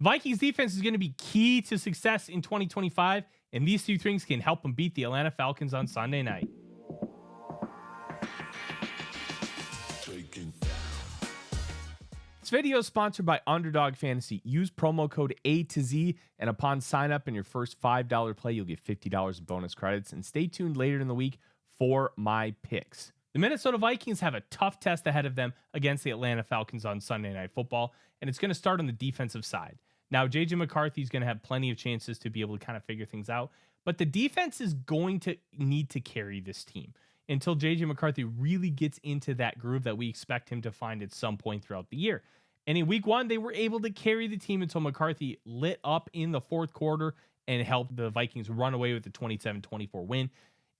Vikings defense is going to be key to success in 2025, and these two things can help them beat the Atlanta Falcons on Sunday night. This video is sponsored by Underdog Fantasy. Use promo code ATOZ, and upon sign up in your first $5 play, you'll get $50 in bonus credits. And stay tuned later in the week for my picks. The Minnesota Vikings have a tough test ahead of them against the Atlanta Falcons on Sunday Night Football, and it's going to start on the defensive side. Now, J.J. McCarthy is going to have plenty of chances to be able to kind of figure things out, but the defense is going to need to carry this team until J.J. McCarthy really gets into that groove that we expect him to find at some point throughout the year. And in week one, they were able to carry the team until McCarthy lit up in the fourth quarter and helped the Vikings run away with the 27-24 win.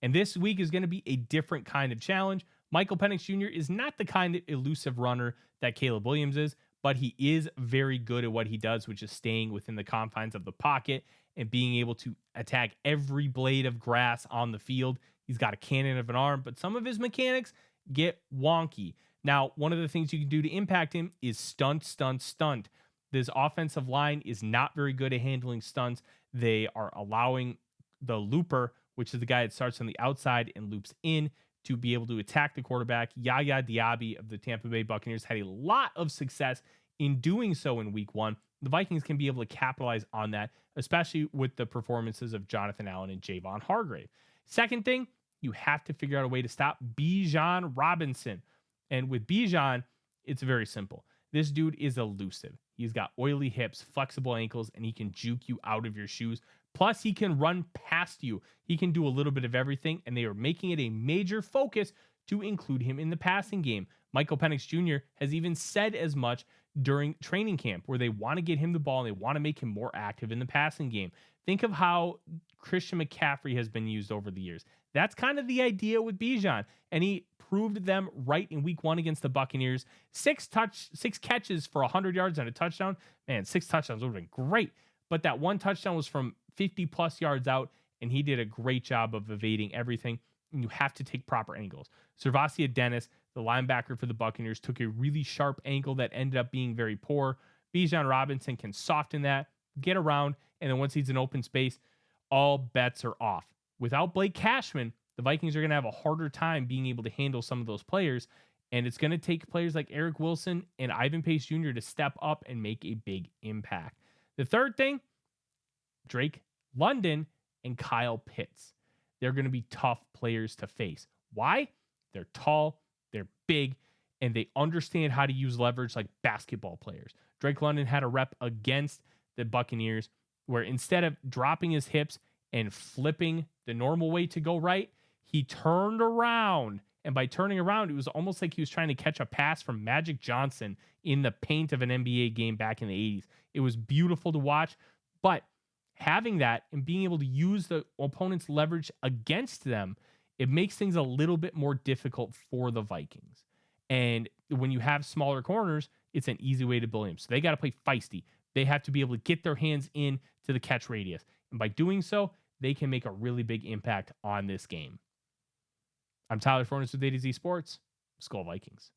And this week is going to be a different kind of challenge. Michael Penix Jr. is not the kind of elusive runner that Caleb Williams is, but he is very good at what he does, which is staying within the confines of the pocket and being able to attack every blade of grass on the field. He's got a cannon of an arm, but some of his mechanics get wonky. Now, one of the things you can do to impact him is stunt. This offensive line is not very good at handling stunts. They are allowing the looper, which is the guy that starts on the outside and loops in, to be able to attack the quarterback. Yaya Diaby of the Tampa Bay Buccaneers had a lot of success in doing so in week one. The Vikings can be able to capitalize on that, especially with the performances of Jonathan Allen and Javon Hargrave. Second thing, you have to figure out a way to stop Bijan Robinson. And with Bijan, it's very simple. This dude is elusive. He's got oily hips, flexible ankles, and he can juke you out of your shoes. Plus, he can run past you. He can do a little bit of everything, and they are making it a major focus to include him in the passing game. Michael Penix Jr. has even said as much during training camp, where they want to get him the ball and they want to make him more active in the passing game. Think of how Christian McCaffrey has been used over the years. That's kind of the idea with Bijan, and he proved them right in week one against the Buccaneers. Six catches for 100 yards and a touchdown. Man, 6 touchdowns would have been great, but that one touchdown was from 50 plus yards out, and he did a great job of evading everything. And you have to take proper angles. Servacia Dennis, the linebacker for the Buccaneers, took a really sharp angle that ended up being very poor. Bijan Robinson can soften that, get around, and then once he's in open space, all bets are off. Without Blake Cashman, the Vikings are going to have a harder time being able to handle some of those players, and it's going to take players like Eric Wilson and Ivan Pace Jr. to step up and make a big impact. The third thing, Drake London and Kyle Pitts. They're going to be tough players to face. Why? They're tall, they're big, and they understand how to use leverage like basketball players. Drake London had a rep against the Buccaneers where instead of dropping his hips and flipping the normal way to go right, he turned around. And by turning around, it was almost like he was trying to catch a pass from Magic Johnson in the paint of an NBA game back in the 80s. It was beautiful to watch, but having that and being able to use the opponent's leverage against them, it makes things a little bit more difficult for the Vikings. And when you have smaller corners, it's an easy way to bully them. So they got to play feisty. They have to be able to get their hands in to the catch radius. And by doing so, they can make a really big impact on this game. I'm Tyler Forness with ATOZ Sports. Skol Vikings.